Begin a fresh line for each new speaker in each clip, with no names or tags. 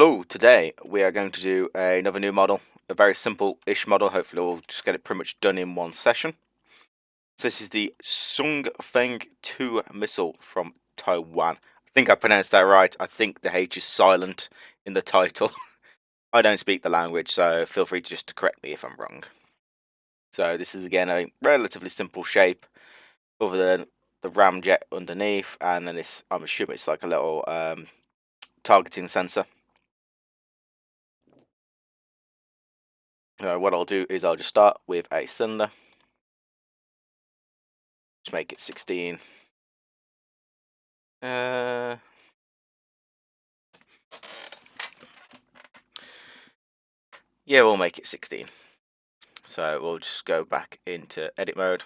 Hello, today we are going to do another new model, a very simple-ish model. Hopefully we'll just get it pretty much done in one session. So this is the Hsiung Feng 2 missile from Taiwan. I think I pronounced that right. I think the H is silent in the title. I don't speak the language, so feel free to just correct me if I'm wrong. So this is again a relatively simple shape, other than the ramjet underneath, and then this, I'm assuming it's like a little targeting sensor. What I'll do is I'll just start with a cylinder. Just make it 16. Yeah, we'll make it 16. So we'll just go back into edit mode.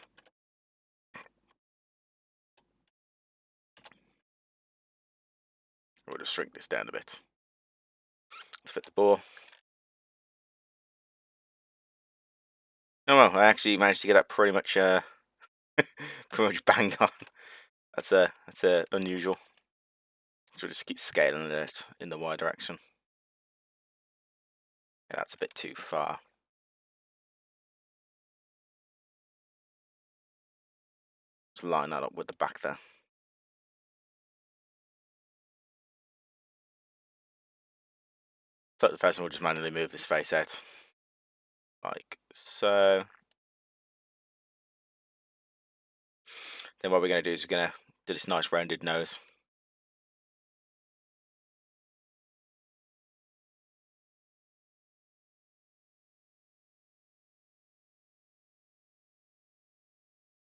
We'll just shrink this down a bit to fit the bore. Oh well, I actually managed to get that pretty much bang on. That's unusual. So we'll just keep scaling it in the Y direction. Yeah, that's a bit too far. Just line that up with the back there. So the first one, we'll just manually move this face out, like so. Then what we're going to do is we're going to do this nice rounded nose.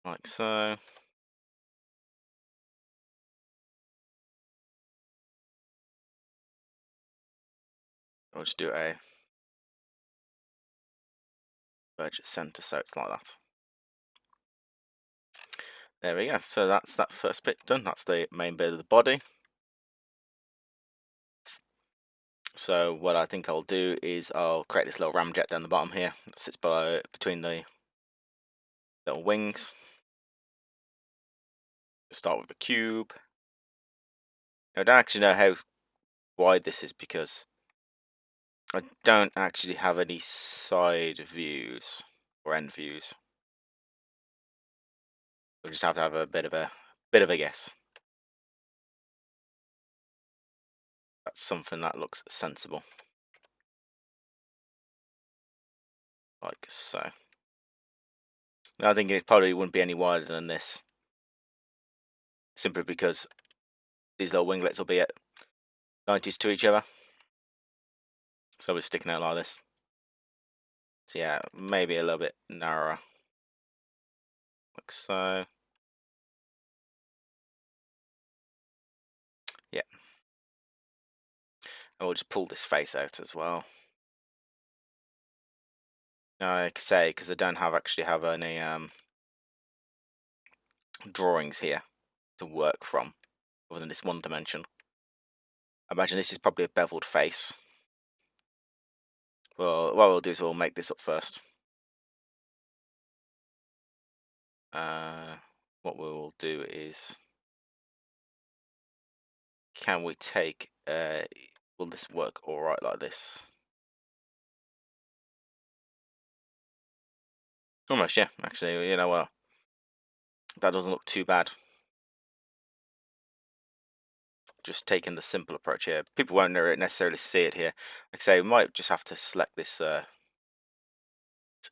Like so. We'll just do a verge at center, so it's like that. There we go. So that's that first bit done. That's the main bit of the body. So what I think I'll do is I'll create this little ramjet down the bottom here that sits between the little wings. We'll start with a cube. I don't actually know how wide this is because I don't actually have any side views or end views. We'll just have to have a bit of a guess. That's something that looks sensible, like so. Now, I think it probably wouldn't be any wider than this, simply because these little winglets will be at 90s to each other. So we're sticking out like this. So yeah, maybe a little bit narrower, like so. Yeah. And we'll just pull this face out as well. Now, like I say, because I don't actually have any drawings here to work from, other than this one dimension. I imagine this is probably a beveled face. Well, what we'll do is we'll make this up first. What we will do is, can we take, will this work alright like this? Almost, yeah, actually, you know what, that doesn't look too bad. Just taking the simple approach here. People won't necessarily see it here. Like I say, we might just have to select this, this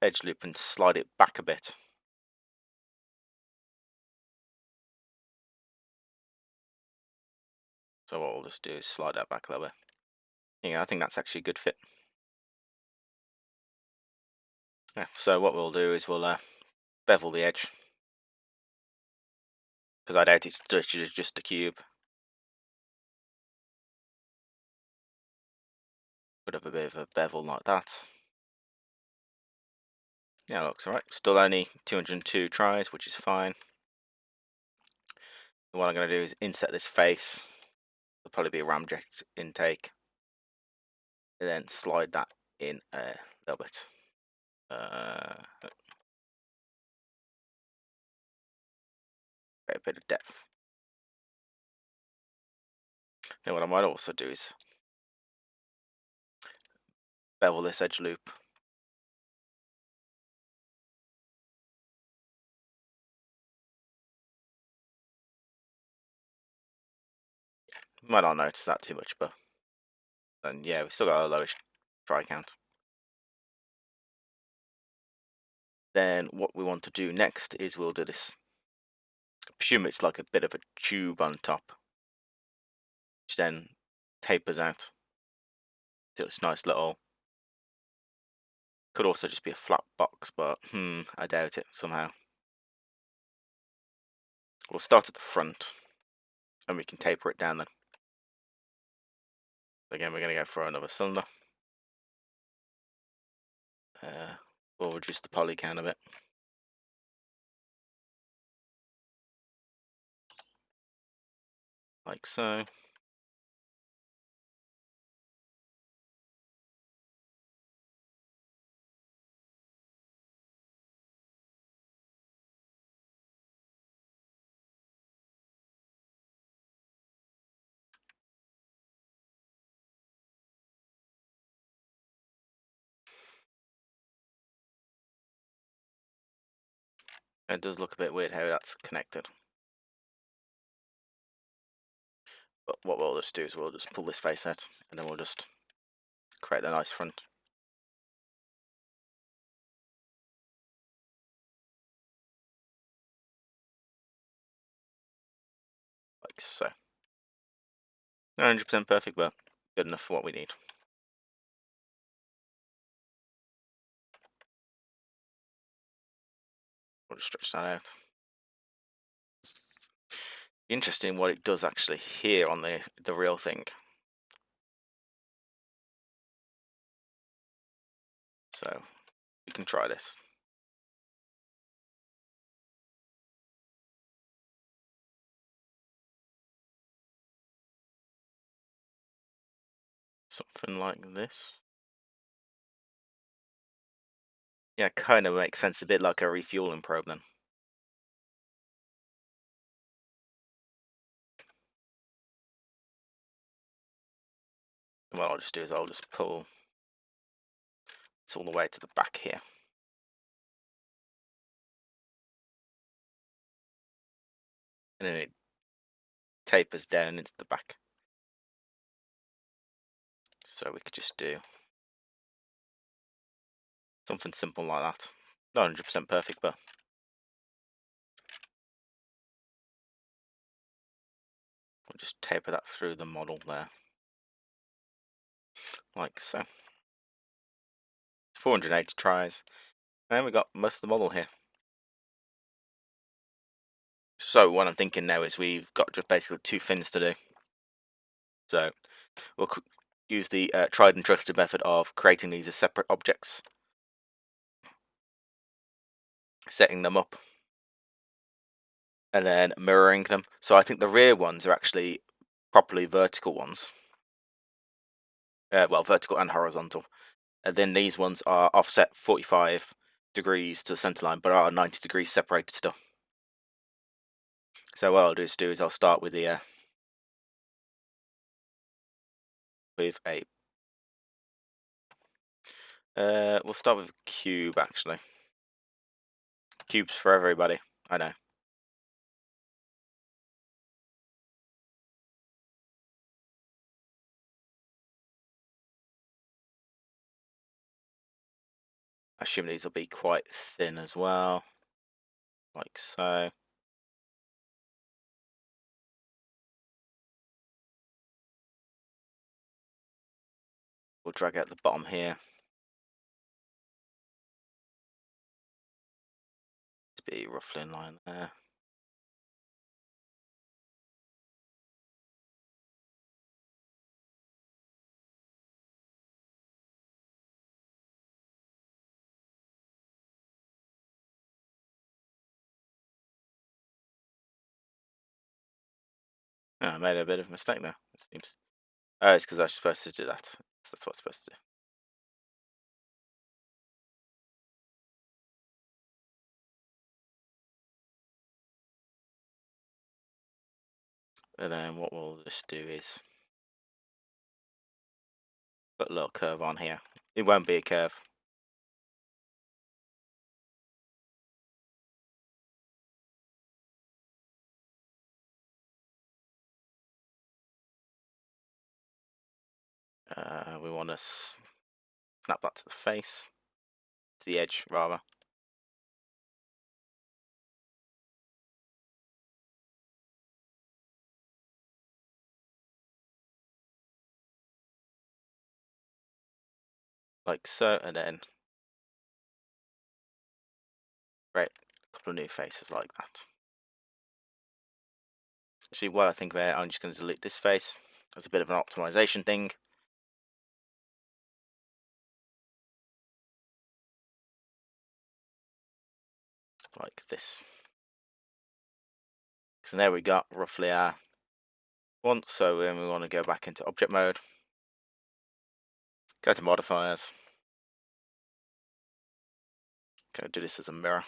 edge loop and slide it back a bit. So what we'll just do is slide that back a little bit. Yeah, I think that's actually a good fit. Yeah, so what we'll do is we'll bevel the edge, because I doubt it's just a cube. Put up a bit of a bevel like that. Yeah, looks alright. Still only 202 tries, which is fine. And what I'm going to do is inset this face. It'll probably be a ramjet intake. And then slide that in a little bit. A bit of depth. And what I might also do is bevel this edge loop. Might not notice that too much, but then yeah, we still got a lowish try count. Then what we want to do next is we'll do this. I presume it's like a bit of a tube on top, which then tapers out to this nice little. Could also just be a flat box, but I doubt it somehow. We'll start at the front, and we can taper it down then. Again, we're going to go for another cylinder. We'll reduce the poly count a bit. Like so. It does look a bit weird how that's connected. But what we'll just do is we'll just pull this face out, and then we'll just create a nice front. Like so. Not 100% perfect, but good enough for what we need. We'll just stretch that out. Interesting what it does actually here on the real thing. So we can try this. Something like this. Yeah, kind of makes sense. A bit like a refueling probe then. And what I'll just do is I'll just pull it's all the way to the back here. And then it tapers down into the back. So we could just do something simple like that. Not 100% perfect, but we'll just taper that through the model there. Like so. 480 tries. And we got most of the model here. So what I'm thinking now is we've got just basically two fins to do. So we'll use the tried and trusted method of creating these as separate objects, setting them up, and then mirroring them. So I think the rear ones are actually properly vertical ones. Well, vertical and horizontal. And then these ones are offset 45 degrees to the center line, but are 90 degrees separated still. So what I'll do is I'll start with the we'll start with a cube actually. Cubes for everybody, I know. I assume these will be quite thin as well, like so. We'll drag out the bottom here to be roughly in line there. Oh, I made a bit of a mistake there, it seems. Oh, it's because I was supposed to do that. That's what I'm supposed to do. And then what we'll just do is put a little curve on here It won't be a curve. We want to snap that to the face, to the edge rather. Like so, and then create a couple of new faces like that. Actually, while I think about it, I'm just going to delete this face as a bit of an optimization thing. Like this. So there we got roughly our one. So then we want to go back into object mode, go to modifiers, go do this as a mirror.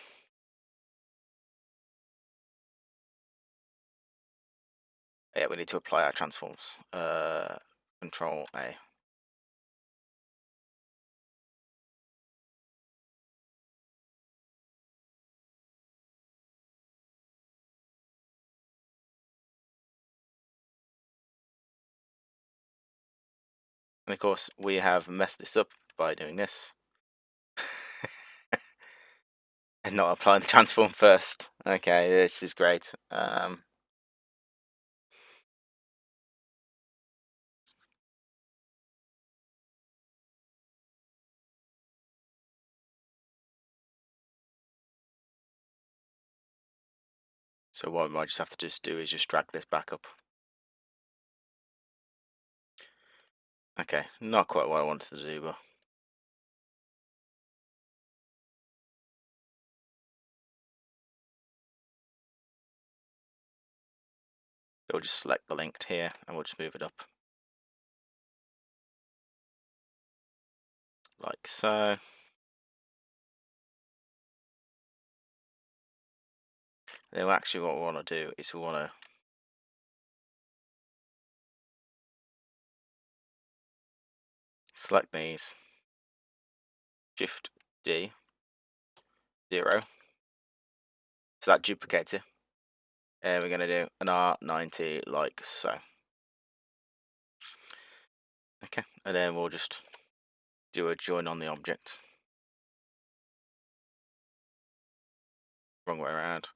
Yeah, we need to apply our transforms. Control A. And of course, we have messed this up by doing this. And not applying the transform first. Okay, this is great. So what we might just have to just do is just drag this back up. Okay, not quite what I wanted to do, but we'll just select the link here and we'll just move it up. Like so. Then actually what we want to do is we want to select these, Shift D, 0, so that duplicates it. And we're going to do an R90 like so. Okay, and then we'll just do a join on the object. Wrong way around.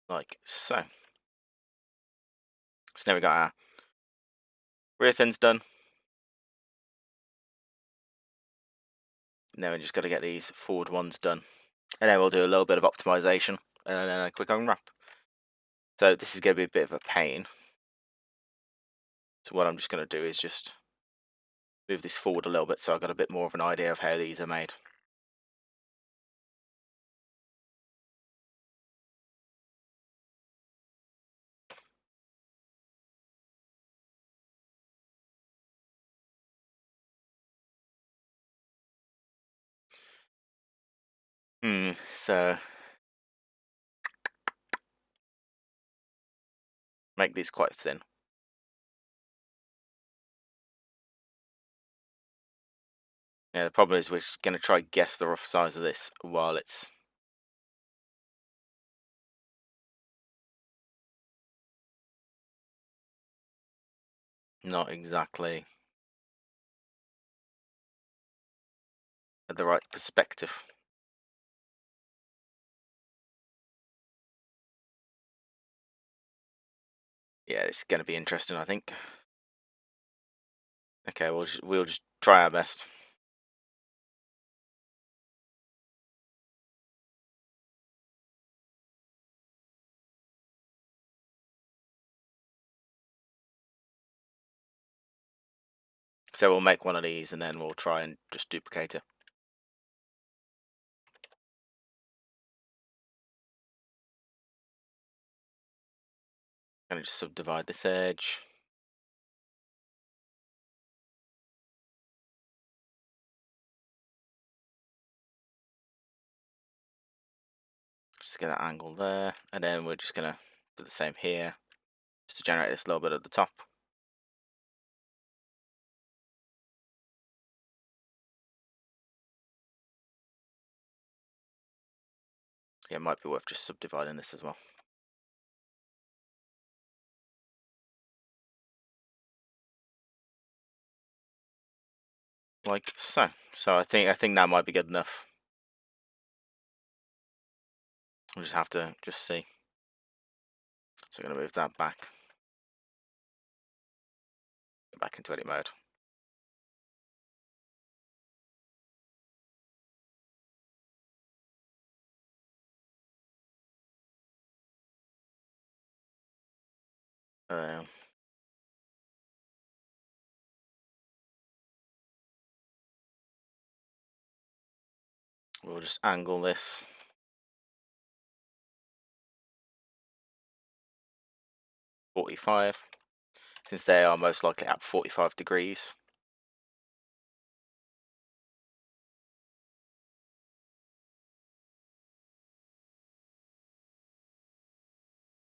Like so. So now we got our rear fins done. Now we just got to get these forward ones done. And then we'll do a little bit of optimization and then a quick unwrap. So this is going to be a bit of a pain. So what I'm just going to do is just move this forward a little bit so I've got a bit more of an idea of how these are made. So make these quite thin. Yeah, the problem is we're going to try guess the rough size of this while it's not exactly at the right perspective. Yeah, it's going to be interesting, I think. Okay, we'll just try our best. So we'll make one of these and then we'll try and just duplicate it. I'm going to just subdivide this edge. Just get that angle there, and then we're just going to do the same here. just to generate this little bit at the top. Yeah, it might be worth just subdividing this as well. Like so. So I think that might be good enough. We'll just have to just see. So I'm going to move that back. Go back into edit mode. We'll just angle this. .45, since they are most likely at 45 degrees.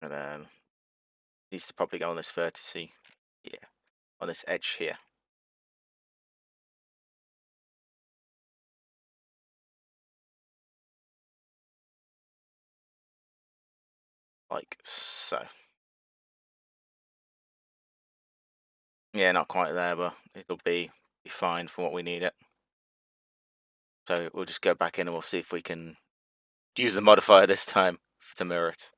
And then needs to probably go on this vertex, yeah, on this edge here. Like so. Yeah, not quite there, but it'll be fine for what we need it. So we'll just go back in and we'll see if we can use the modifier this time to mirror it.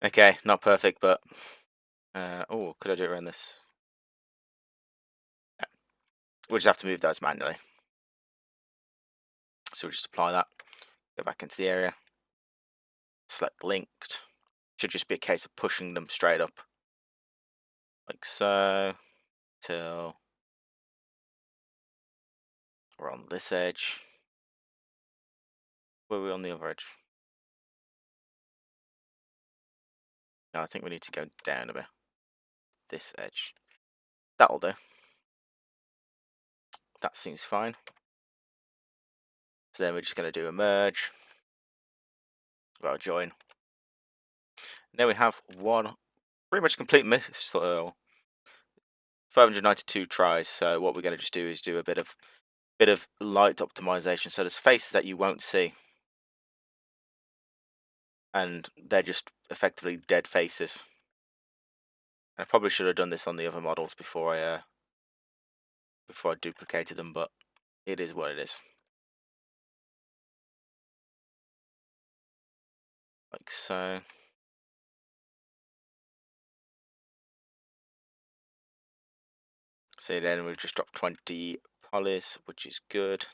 Okay, not perfect, but oh, could I do it around this? Yeah. We'll just have to move those manually. So we'll just apply that. Go back into the area. Select linked. Should just be a case of pushing them straight up, like so, till we're on this edge. Where are we on the other edge? No, I think we need to go down a bit. This edge. That'll do. That seems fine. So then we're just going to do a merge. Well, join. Now we have one pretty much complete missile. 592 tries. So what we're going to just do is do a bit of light optimization. So there's faces that you won't see, and they're just effectively dead faces. I probably should have done this on the other models before I duplicated them, but it is what it is. Like so. So then we've just dropped 20 polys, which is good.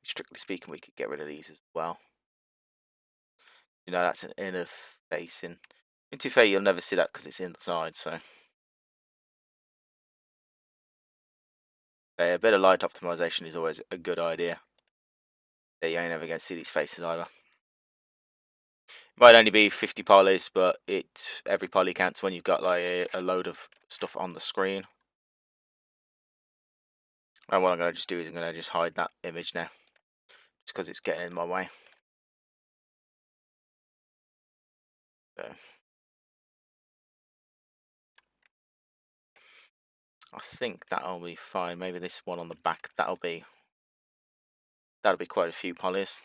Strictly speaking, we could get rid of these as well. You know, that's an inner facing. In to fair, you'll never see that because it's inside, so. A bit of light optimization is always a good idea. Yeah, you ain't never going to see these faces either. Might only be 50 polys, but every poly counts when you've got like a load of stuff on the screen. And what I'm going to just do is I'm going to just hide that image now, just because it's getting in my way. So I think that'll be fine. Maybe this one on the back, that'll be quite a few polys.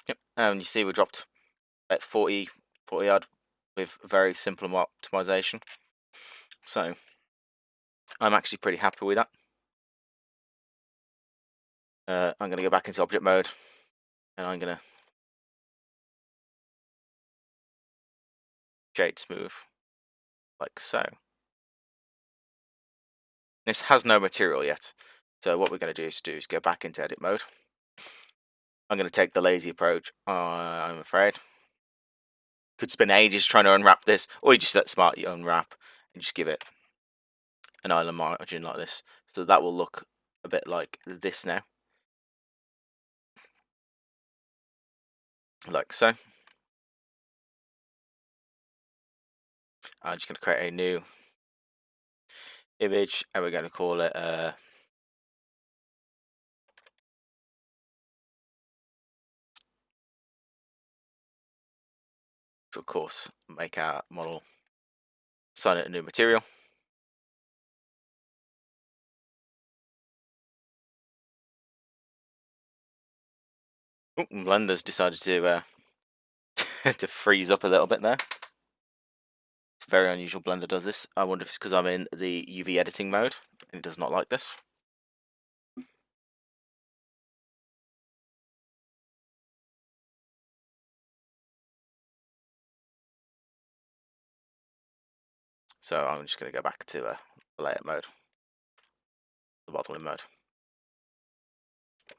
Yep. And you see we dropped at 40 odd with very simple optimization. So I'm actually pretty happy with that. I'm going to go back into object mode, and I'm going to shade smooth, like so. This has no material yet, so what we're going to do is go back into edit mode. I'm going to take the lazy approach, I'm afraid. Could spend ages trying to unwrap this, or you just let Smart unwrap and just give it an island margin like this. So that will look a bit like this now. Like so. I'm just going to create a new image, and we're going to call it of course make our model, assign it a new material. Ooh, Blender's decided to to freeze up a little bit there. It's very unusual. Blender does this. I wonder if it's because I'm in the UV editing mode and it does not like this. So I'm just going to go back to layout mode, the modeling mode.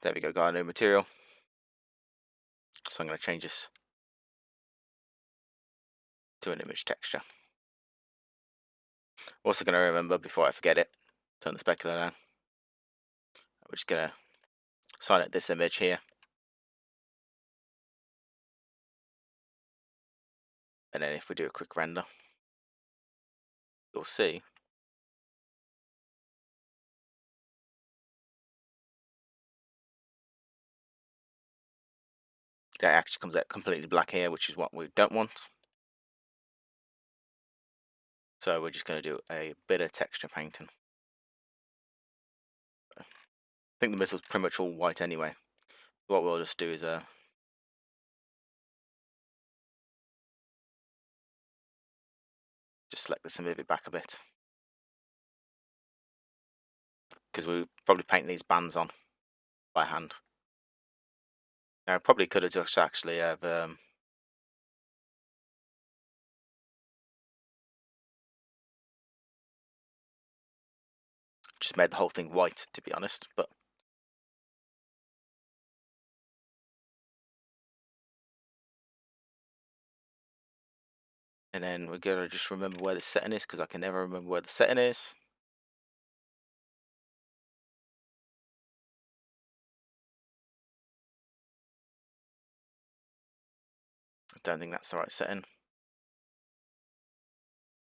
There we go, got a new material. So I'm going to change this to an image texture. Also going to remember, before I forget it, turn the specular down. We're just going to assign it this image here. And then if we do a quick render, you'll see that actually comes out completely black here, which is what we don't want. So we're just going to do a bit of texture painting. I think the missile's pretty much all white anyway. What we'll just do is just select this and move it back a bit, because we probably paint these bands on by hand. Now I probably could have just actually have just made the whole thing white, to be honest, but and then we're gonna just remember where the setting is, because I can never remember where the setting is. I don't think that's the right setting.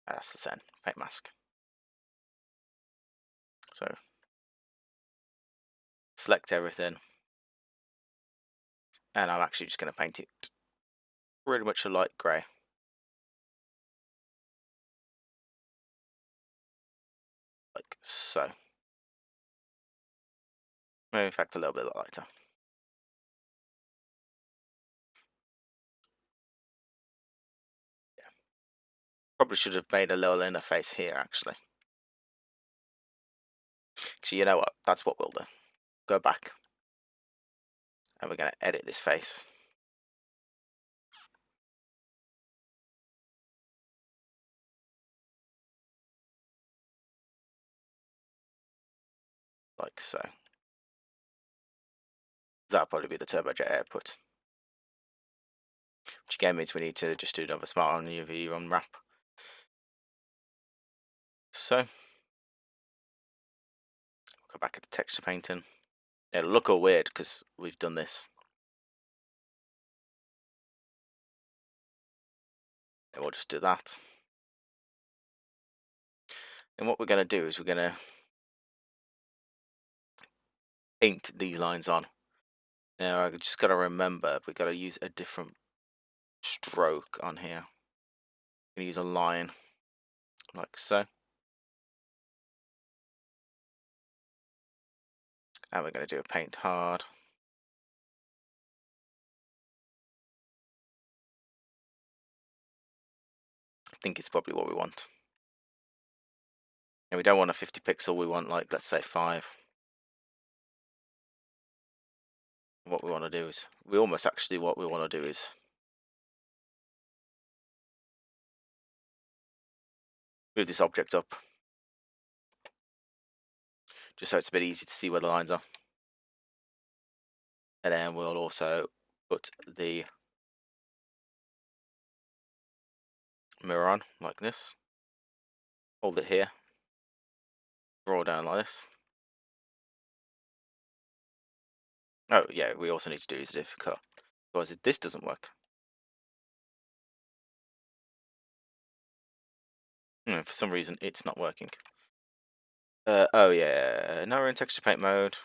Ah, that's the setting, paint mask. So select everything, and I'm actually just going to paint it pretty much a light grey. Like so. Maybe in fact a little bit lighter. Yeah. Probably should have made a little interface here actually. Actually, you know what? That's what we'll do. Go back. And we're going to edit this face. Like so. That'll probably be the turbojet output. Which again means we need to just do another smart on UV unwrap. So, go back at the texture painting. It'll look all weird because we've done this. And we'll just do that. And what we're going to do is we're going to paint these lines on. Now I just got to remember we've got to use a different stroke on here. I'm going to use a line like so. And we're going to do a paint hard. I think it's probably what we want. And we don't want a 50 pixel, we want like, let's say 5. What we want to do is, what we want to do is move this object up, just so it's a bit easy to see where the lines are. And then we'll also put the mirror on like this. Hold it here. Draw down like this. Oh yeah, we also need to do is difficult, otherwise this doesn't work. For some reason it's not working. Oh yeah, now we're in texture paint mode.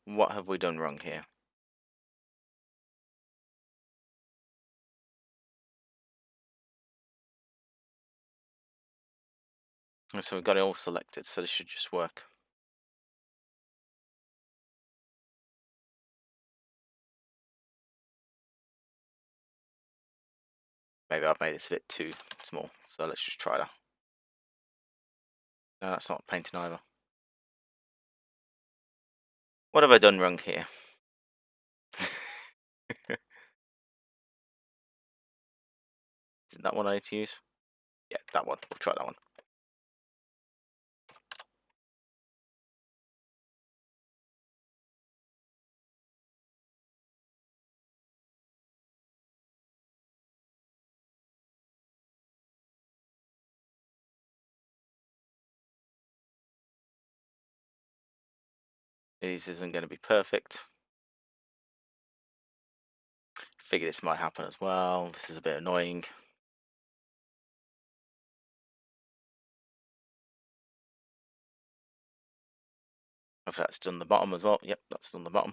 What have we done wrong here? So we've got it all selected, so this should just work. Maybe I've made this a bit too small, so let's just try that. No, that's not painting either. What have I done wrong here? Is it that one I need to use? Yeah, that one. We'll try that one. This isn't going to be perfect. Figure this might happen as well. This is a bit annoying. Hopefully that's done the bottom as well. Yep, that's done the bottom.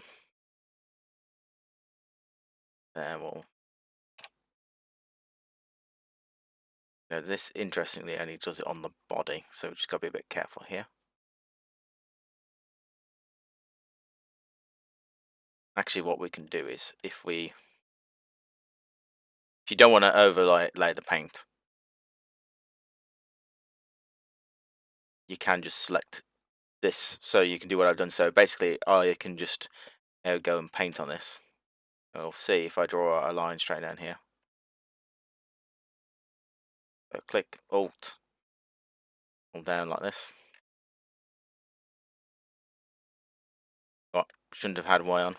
Then we'll... Now this, interestingly, only does it on the body, so we've just got to be a bit careful here. Actually, what we can do is, if you don't want to overlay the paint, you can just select this, so you can do what I've done. So basically, I can just go and paint on this. We'll see if I draw a line straight down here. So click Alt, hold down like this. Oh, shouldn't have had Y on.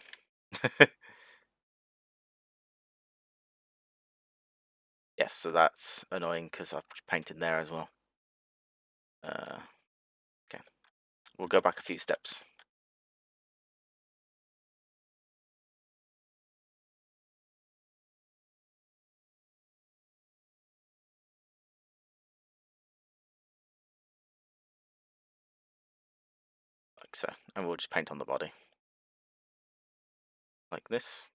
Yes, so that's annoying because I've painted there as well. Okay, we'll go back a few steps. Like so, and we'll just paint on the body. Like this.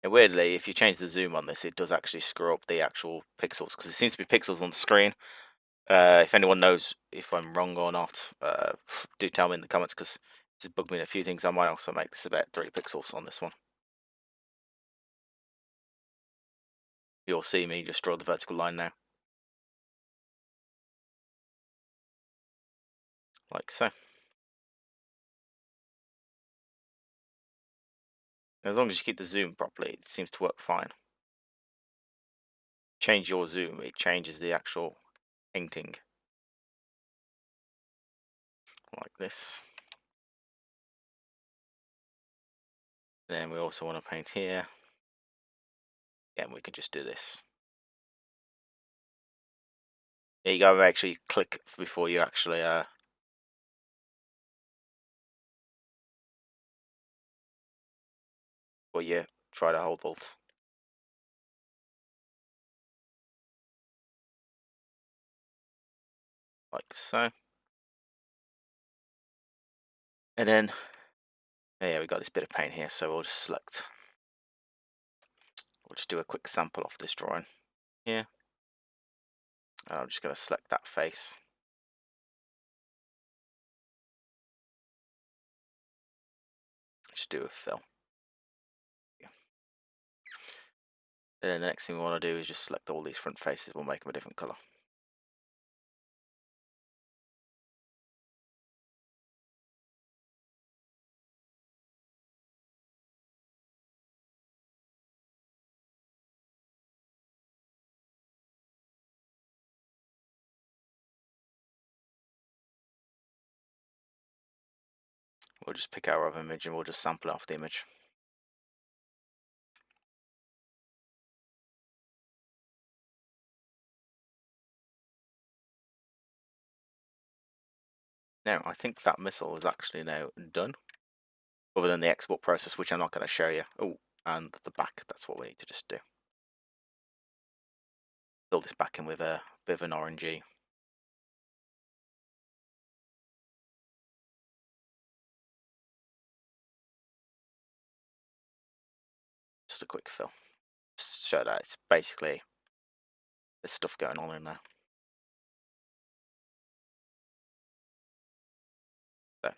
And weirdly, if you change the zoom on this, it does actually screw up the actual pixels, because it seems to be pixels on the screen. If anyone knows if I'm wrong or not, do tell me in the comments, because it's bugged me in a few things. I might also make this about 3 pixels on this one. You'll see me just draw the vertical line now. Like so. As long as you keep the zoom properly, it seems to work fine. Change your zoom, it changes the actual painting. Like this. Then we also want to paint here. Yeah, and we can just do this. Yeah, you gotta actually click before you actually before you try to hold Alt. Like so. And then yeah, we got this bit of paint here, so we'll just select. We'll just do a quick sample of this drawing here. And I'm just going to select that face. Just do a fill. Yeah. And then the next thing we want to do is just select all these front faces. We'll make them a different colour. we'll just pick our other image and we'll just sample it off the image. Now, I think that missile is actually now done, other than the export process, which I'm not going to show you. Oh, and the back, that's what we need to just do. Fill this back in with a bit of an orangey. Just a quick fill. Just show that it's basically, there's stuff going on in there. So,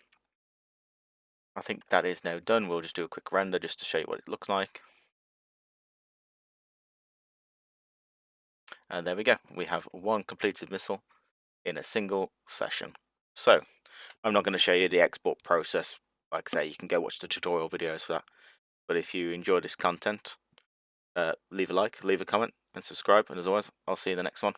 I think that is now done. We'll just do a quick render just to show you what it looks like. And there we go. We have one completed missile in a single session. So, I'm not going to show you the export process. Like I say, you can go watch the tutorial videos for that. But if you enjoy this content, leave a like, leave a comment, and subscribe. And as always, I'll see you in the next one.